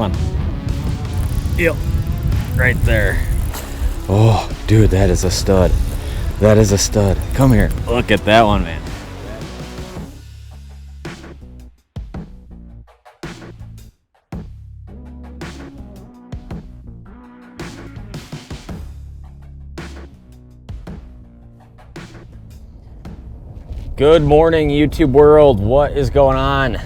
on. Yep, right there. Oh, dude, that is a stud. That is a stud. Come here. Look at that one, man. Good morning, YouTube world. What is going on?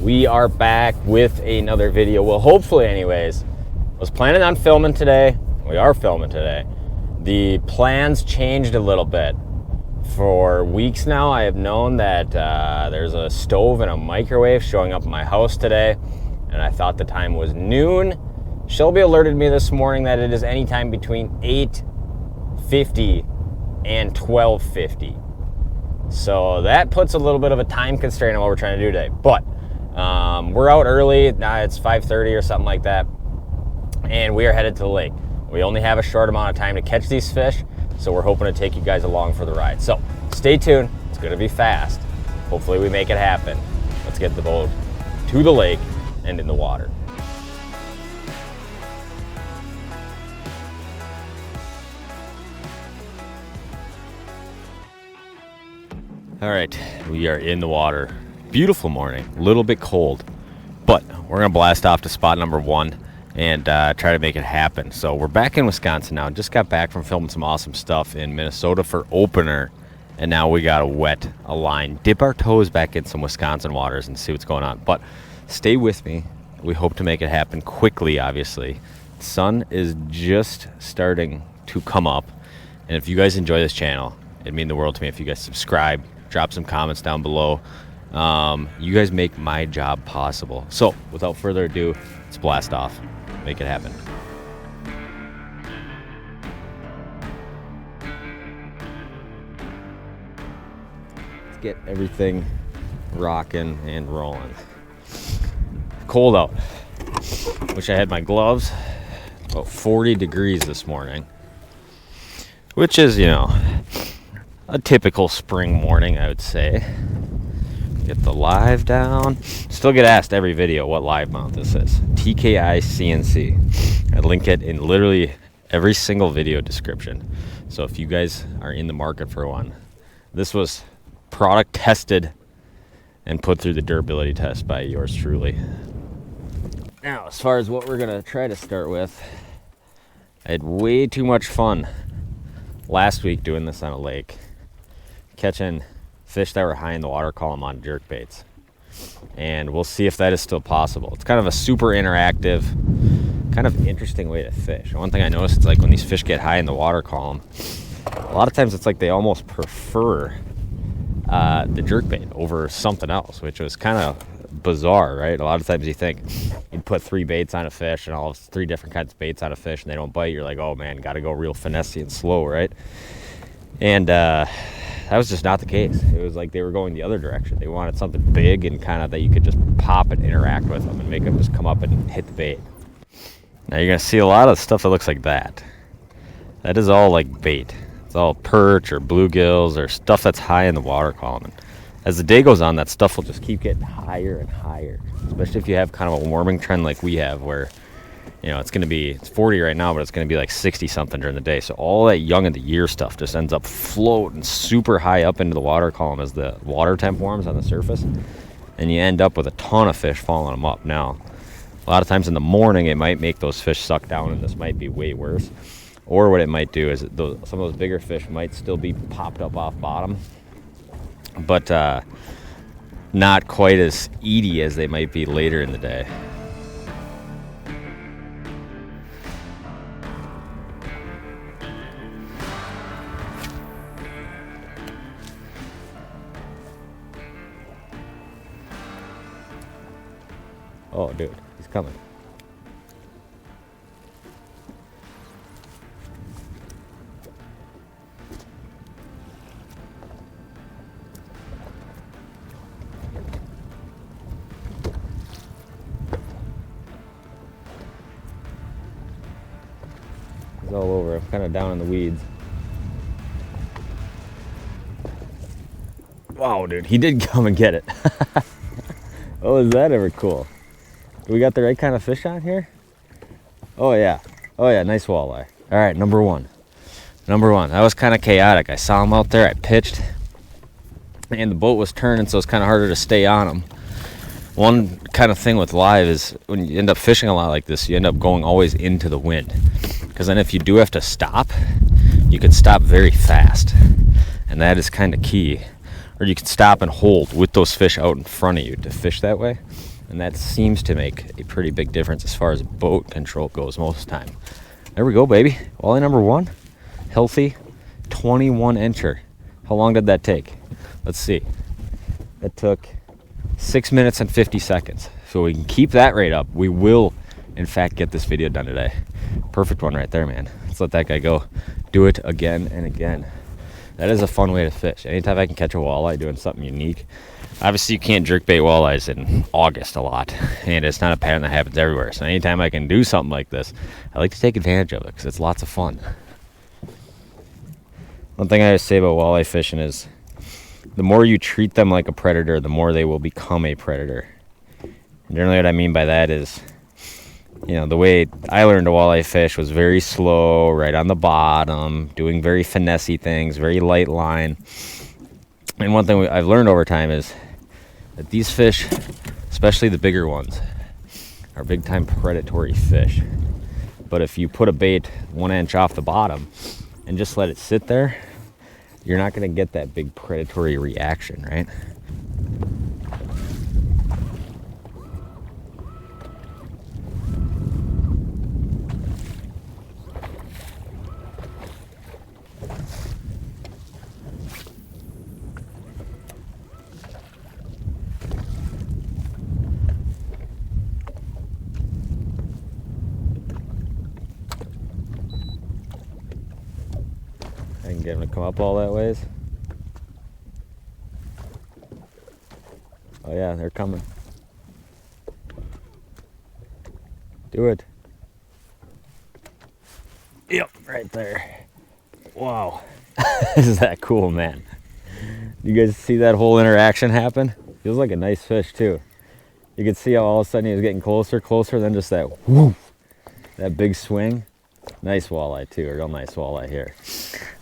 We are back with another video. Well, hopefully anyways. I was planning on filming today. We are filming today. The plans changed a little bit. For weeks now, I have known that there's a stove and a microwave showing up in my house today, and I thought the time was noon. Shelby alerted me this morning that it is anytime between 8:50 and 12:50. So that puts a little bit of a time constraint on what we're trying to do today. But we're out early. Now it's 5:30 or something like that. And we are headed to the lake. We only have a short amount of time to catch these fish, so we're hoping to take you guys along for the ride. So stay tuned. It's going to be fast. Hopefully we make it happen. Let's get the boat to the lake and in the water. All right, we are in the water. Beautiful morning, a little bit cold, but we're gonna blast off to spot number one and try to make it happen. So we're back in Wisconsin now. Just got back from filming some awesome stuff in Minnesota for opener, and now we gotta wet a line, dip our toes back in some Wisconsin waters and see what's going on. But stay with me. We hope to make it happen quickly, obviously. The sun is just starting to come up, and if you guys enjoy this channel, it'd mean the world to me if you guys subscribe. Drop some comments down below. You guys make my job possible. So without further ado, let's blast off. Make it happen. Let's get everything rocking and rolling. Cold out. Wish I had my gloves. About 40 degrees this morning, which is, you know, a typical spring morning, I would say. Get the live down. Still get asked every video what live mount this is. TKI CNC. I link it in literally every single video description. So if you guys are in the market for one, this was product tested and put through the durability test by yours truly. Now, as far as what we're gonna try to start with, I had way too much fun last week doing this on a lake, catching fish that were high in the water column on jerkbaits, and we'll see if that is still possible. It's kind of a super interactive, kind of interesting way to fish. One thing I noticed, it's like when these fish get high in the water column, a lot of times it's like they almost prefer the jerkbait over something else, which was kind of bizarre, right? A lot of times you think you'd put 3 baits on a fish and all 3 different kinds of baits on a fish and they don't bite. You're like, oh man, gotta go real finessey and slow, right? And that was just not the case. It was like they were going the other direction. They wanted something big and kind of that you could just pop and interact with them and make them just come up and hit the bait. Now you're gonna see a lot of stuff that looks like that. That is all like bait. It's all perch or bluegills or stuff that's high in the water column. And as the day goes on, that stuff will just keep getting higher and higher, especially if you have kind of a warming trend like we have, where, you know, it's 40 right now, but it's going to be like 60 something during the day. So all that young of the year stuff just ends up floating super high up into the water column as the water temp warms on the surface, and you end up with a ton of fish following them up. Now, a lot of times in the morning, it might make those fish suck down, and this might be way worse. Or what it might do is some of those bigger fish might still be popped up off bottom, but not quite as eaty as they might be later in the day. Oh, dude, he's coming. He's all over. I'm kind of down in the weeds. Wow, dude, he did come and get it. Oh, is that ever cool? We got the right kind of fish on here? Oh yeah. Oh yeah, nice walleye. All right, number one. Number one. That was kind of chaotic. I saw him out there, I pitched, and the boat was turning, so it's kind of harder to stay on him. One kind of thing with live is when you end up fishing a lot like this, you end up going always into the wind. Because then if you do have to stop, you can stop very fast. And that is kind of key. Or you can stop and hold with those fish out in front of you to fish that way. And that seems to make a pretty big difference as far as boat control goes most of the time. There we go, baby. Walleye number one. Healthy 21 incher. How long did that take? Let's see. That took 6 minutes and 50 seconds. So we can keep that rate up. We will, in fact, get this video done today. Perfect one right there, man. Let's let that guy go. Do it again and again. That is a fun way to fish. Anytime I can catch a walleye doing something unique. Obviously, you can't jerkbait walleyes in August a lot, and it's not a pattern that happens everywhere. So anytime I can do something like this, I like to take advantage of it because it's lots of fun. One thing I always say about walleye fishing is the more you treat them like a predator, the more they will become a predator. And generally what I mean by that is, you know, the way I learned to walleye fish was very slow, right on the bottom, doing very finessey things, very light line. And one thing I've learned over time is that these fish, especially the bigger ones, are big time predatory fish. But if you put a bait 1 inch off the bottom and just let it sit there, you're not going to get that big predatory reaction, right? I can get him to come up all that ways. Oh yeah, they're coming. Do it. Yep, right there. Wow. Is that cool, man? You guys see that whole interaction happen? Feels like a nice fish too. You can see how all of a sudden he was getting closer, then just that whoosh, that big swing. Nice walleye too, a real nice walleye here.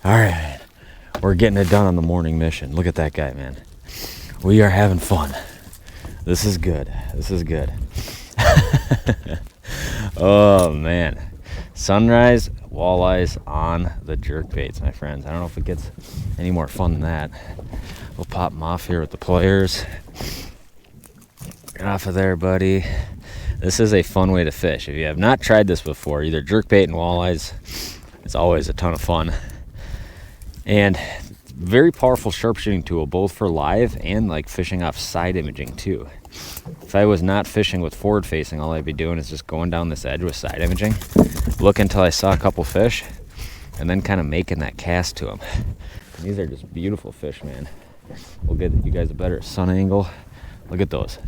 All right, we're getting it done on the morning mission. Look at that guy, man. We are having fun. This is good. This is good. Oh man, sunrise walleyes on the jerkbaits, my friends. I don't know if it gets any more fun than that. We'll pop them off here with the pliers. Get off of there, buddy. This is a fun way to fish. If you have not tried this before, either jerkbait and walleyes, it's always a ton of fun. And very powerful sharpshooting tool, both for live and like fishing off side imaging too. If I was not fishing with forward facing, all I'd be doing is just going down this edge with side imaging, look until I saw a couple fish, and then kind of making that cast to them. And these are just beautiful fish, man. We'll get you guys a better sun angle. Look at those.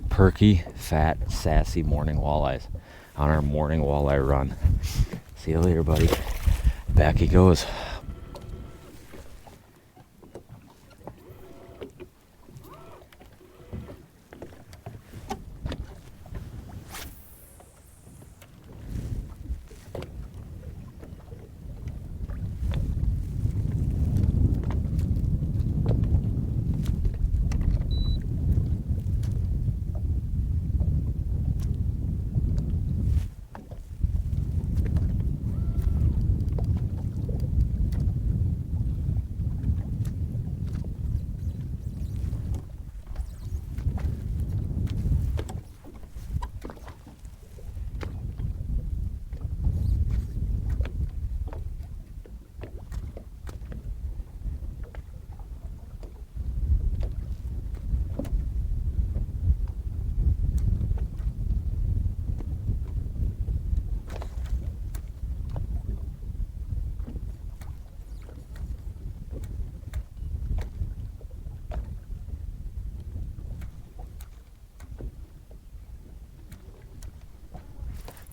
Perky, fat, sassy morning walleyes on our morning walleye run. See you later, buddy. Back he goes.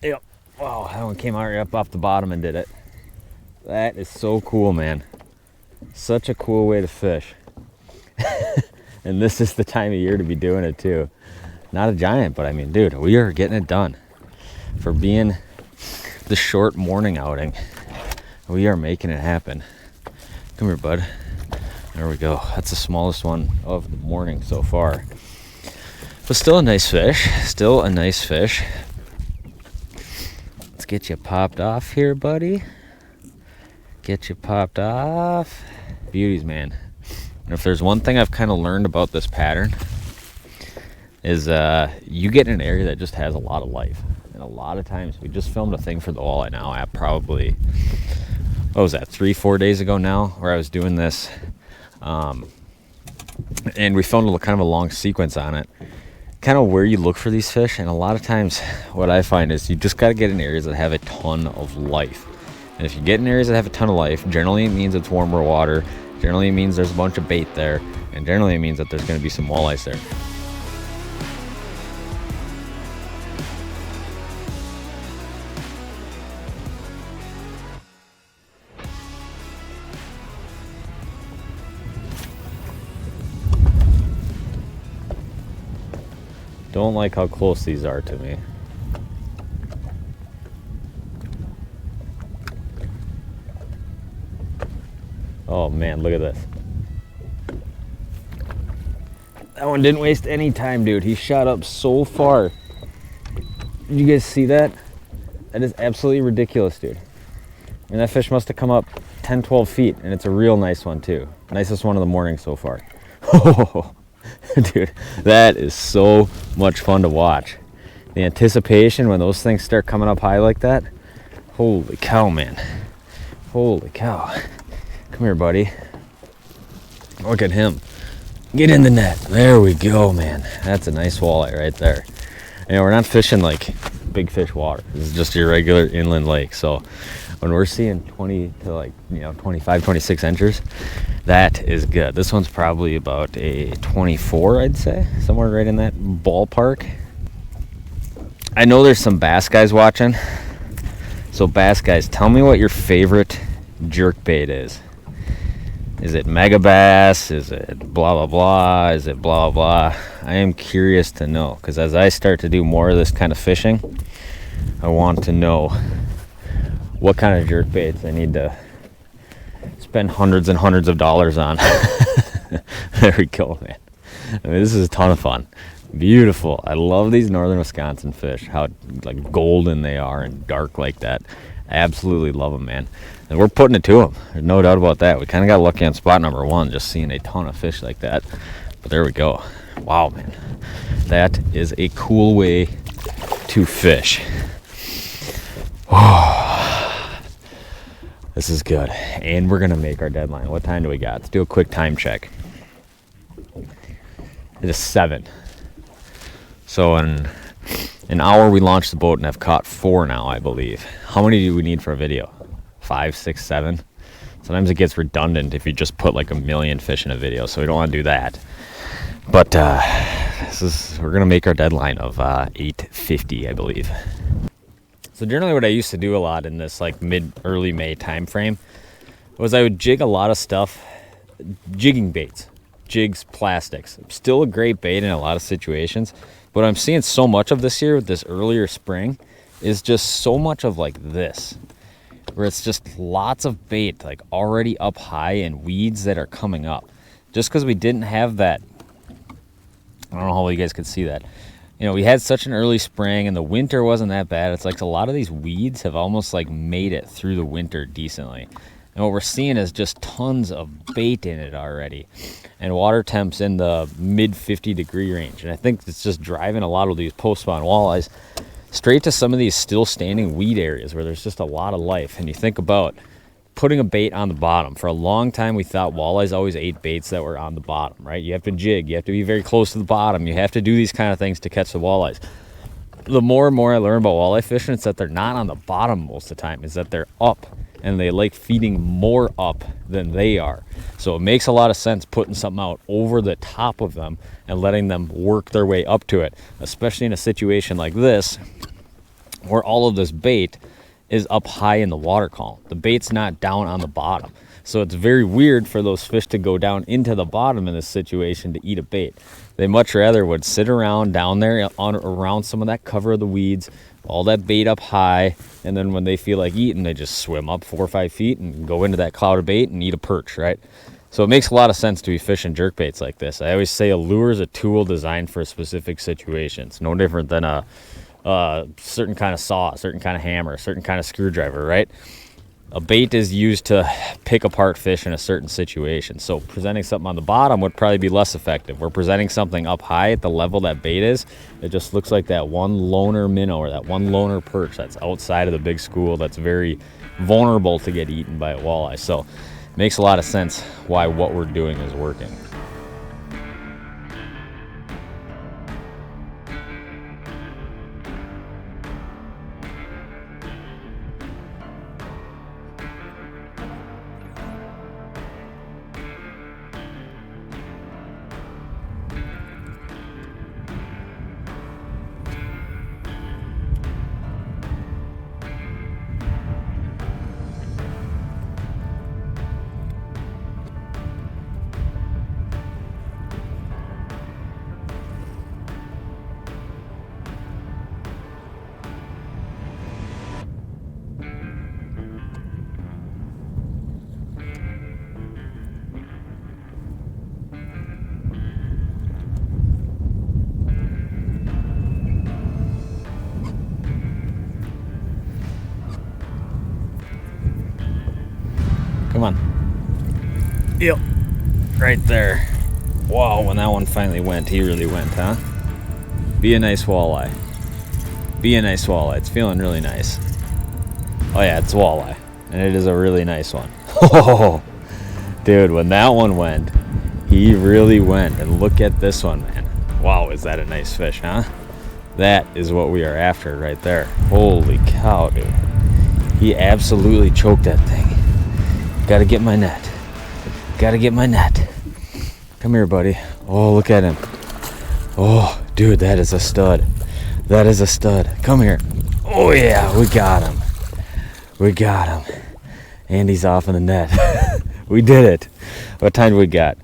Yep. Wow, that one came right up off the bottom and did it. That is so cool, man. Such a cool way to fish. And this is the time of year to be doing it too. Not a giant, but I mean, dude, we are getting it done. For being the short morning outing, we are making it happen. Come here, bud. There we go. That's the smallest one of the morning so far. But still a nice fish. Still a nice fish. Let's get you popped off here, buddy. Get you popped off. Beauties, man. And if there's one thing I've kind of learned about this pattern is you get in an area that just has a lot of life. And a lot of times, we just filmed a thing for the Walleye now at probably, what was that, 3-4 days ago now, where I was doing this. And we filmed kind of a long sequence on it. Kind of where you look for these fish. And a lot of times, what I find is you just got to get in areas that have a ton of life. And if you get in areas that have a ton of life, generally it means it's warmer water. Generally it means there's a bunch of bait there. And generally it means that there's going to be some walleyes there. Don't like how close these are to me. Oh man, look at this. That one didn't waste any time, dude. He shot up so far. Did you guys see that? That is absolutely ridiculous, dude. And that fish must have come up 10, 12 feet, and it's a real nice one too. Nicest one of the morning so far. Oh, dude, that is so much fun to watch. The anticipation when those things start coming up high like that. Holy cow, man. Holy cow. Come here, buddy. Look at him. Get in the net. There we go, man. That's a nice walleye right there. You know, we're not fishing like big fish water. This is just your regular inland lake. So when we're seeing 20 to like, 25, 26 inches, that is good. This one's probably about a 24, I'd say. Somewhere right in that ballpark. I know there's some bass guys watching. So bass guys, tell me what your favorite jerkbait is. Is it mega bass? Is it blah, blah, blah? Is it blah, blah? I am curious to know, because as I start to do more of this kind of fishing, I want to know what kind of jerkbaits I need to spend hundreds and hundreds of dollars on. There we go, man. I mean, this is a ton of fun. Beautiful. I love these northern Wisconsin fish, how like golden they are and dark like that. I absolutely love them, man. And we're putting it to them. There's no doubt about that. We kind of got lucky on spot number 1, just seeing a ton of fish like that. But there we go. Wow, man. That is a cool way to fish. This is good. And we're going to make our deadline. What time do we got? Let's do a quick time check. It is 7. So in an hour we launched the boat and I've caught 4 now, I believe. How many do we need for a video? 5, 6, 7? Sometimes it gets redundant if you just put like a million fish in a video, so we don't want to do that. But we're gonna make our deadline of 8:50, I believe. So generally what I used to do a lot in this like early May time frame was I would jig a lot of stuff, jigging baits, jigs, plastics. Still a great bait in a lot of situations, but I'm seeing so much of this year with this earlier spring is just so much of like this, where it's just lots of bait like already up high and weeds that are coming up. Just because we didn't have that, I don't know how well you guys could see that. We had such an early spring and the winter wasn't that bad. It's like a lot of these weeds have almost like made it through the winter decently. And what we're seeing is just tons of bait in it already. And water temps in the mid 50 degree range. And I think it's just driving a lot of these post-spawn walleyes straight to some of these still standing weed areas where there's just a lot of life. And you think about putting a bait on the bottom. For a long time, we thought walleyes always ate baits that were on the bottom, right? You have to jig. You have to be very close to the bottom. You have to do these kind of things to catch the walleyes. The more and more I learn about walleye fishing, it's that they're not on the bottom most of the time. It's that they're up, and they like feeding more up than they are. So it makes a lot of sense putting something out over the top of them and letting them work their way up to it, especially in a situation like this where all of this bait is up high in the water column. The bait's not down on the bottom. So it's very weird for those fish to go down into the bottom in this situation to eat a bait. They much rather would sit around down there around some of that cover of the weeds, all that bait up high, and then when they feel like eating, they just swim up 4 or 5 feet and go into that cloud of bait and eat a perch, right? So it makes a lot of sense to be fishing jerkbaits like this. I always say a lure is a tool designed for a specific situation. It's no different than a certain kind of saw, a certain kind of hammer, a certain kind of screwdriver, right? A bait is used to pick apart fish in a certain situation. So presenting something on the bottom would probably be less effective. We're presenting something up high at the level that bait is. It just looks like that one loner minnow or that one loner perch that's outside of the big school that's very vulnerable to get eaten by a walleye. So it makes a lot of sense why what we're doing is working. Come on. Yep. Right there. Wow, when that one finally went, he really went, huh? Be a nice walleye. Be a nice walleye. It's feeling really nice. Oh yeah, it's walleye. And it is a really nice one. Oh, dude, when that one went, he really went. And look at this one, man. Wow, is that a nice fish, huh? That is what we are after right there. Holy cow, dude. He absolutely choked that thing. Gotta get my net. Gotta get my net. Come here, buddy. Oh, look at him. Oh, dude, that is a stud. That is a stud. Come here. Oh, yeah, we got him. We got him. And he's off in the net. We did it. What time do we got?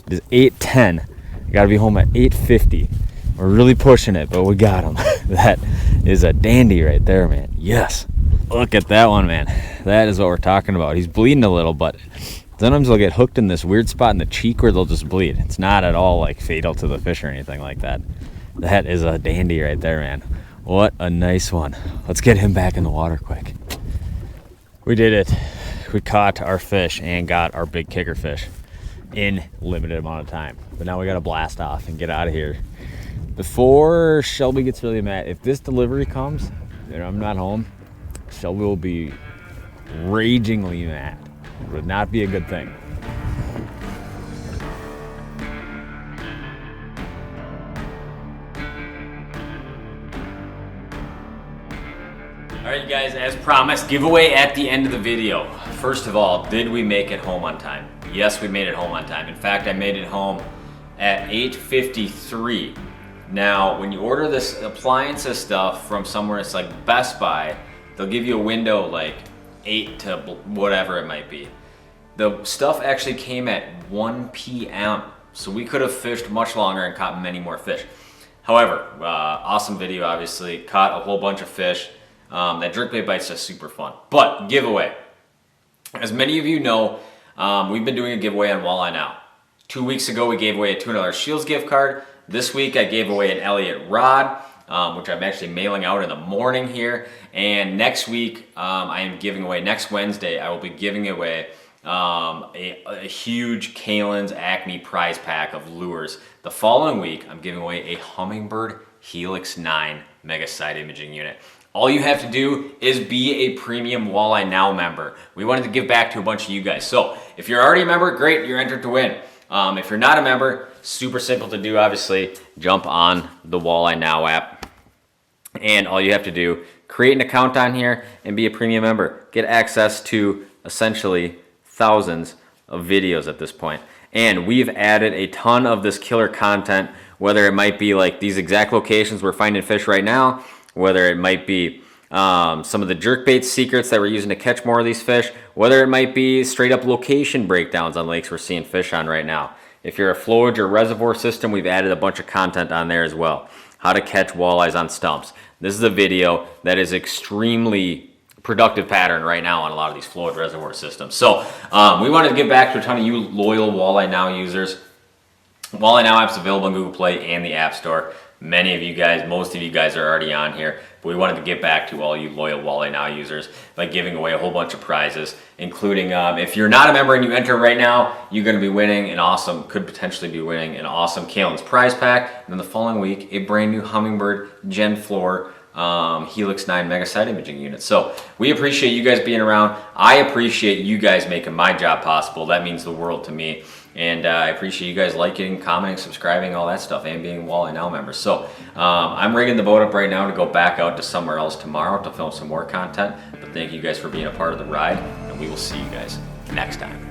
It is 8:10. I gotta be home at 8:50. We're really pushing it, but we got him. That is a dandy right there, man. Yes. Look at that one, man. That is what we're talking about. He's bleeding a little, but sometimes they'll get hooked in this weird spot in the cheek where they'll just bleed. It's not at all like fatal to the fish or anything like that. That is a dandy right there, man. What a nice one. Let's get him back in the water quick. We did it. We caught our fish and got our big kicker fish in limited amount of time. But now we got to blast off and get out of here before Shelby gets really mad. If this delivery comes and I'm not home, Shelby will be ragingly mad. It would not be a good thing. All right, you guys, as promised, giveaway at the end of the video. First of all, did we make it home on time? Yes, we made it home on time. In fact, I made it home at 8:53. Now, when you order this appliances stuff from somewhere, it's like Best Buy, they'll give you a window like 8 to whatever it might be. The stuff actually came at 1 p.m. So we could have fished much longer and caught many more fish. However, awesome video, obviously. Caught a whole bunch of fish. That jerkbait bite's just super fun. But giveaway. As many of you know, we've been doing a giveaway on Walleye Now. 2 weeks ago, we gave away a $200 Shields gift card. This week, I gave away an Elliott rod, which I'm actually mailing out in the morning here. And next week, I am giving away, next Wednesday, I will be giving away a huge Kalen's Acme prize pack of lures. The following week, I'm giving away a Humminbird Helix 9 Mega Side Imaging Unit. All you have to do is be a premium Walleye Now member. We wanted to give back to a bunch of you guys. So if you're already a member, great, you're entered to win. If you're not a member, super simple to do, obviously. Jump on the Walleye Now app. And all you have to do, create an account on here and be a premium member. Get access to essentially thousands of videos at this point. And we've added a ton of this killer content, whether it might be like these exact locations we're finding fish right now, whether it might be some of the jerkbait secrets that we're using to catch more of these fish, whether it might be straight up location breakdowns on lakes we're seeing fish on right now. If you're a flowage or reservoir system, we've added a bunch of content on there as well. How to catch walleyes on stumps. This is a video that is extremely productive pattern right now on a lot of these flowage reservoir systems. So we wanted to get back to a ton of you loyal Walleye Now users. Walleye Now app's available on Google Play and the App Store. Many of you guys, most of you guys are already on here, but we wanted to get back to all you loyal Walleye Now users by giving away a whole bunch of prizes, including if you're not a member and you enter right now, you're going to be winning an awesome, could potentially be winning an awesome Kalen's prize pack, and then the following week, a brand new Humminbird Gen 4 Helix 9 Mega Side Imaging Unit. So we appreciate you guys being around. I appreciate you guys making my job possible. That means the world to me. And I appreciate you guys liking, commenting, subscribing, all that stuff, and being Walleye Now members. So I'm rigging the boat up right now to go back out to somewhere else tomorrow to film some more content. But thank you guys for being a part of the ride, and we will see you guys next time.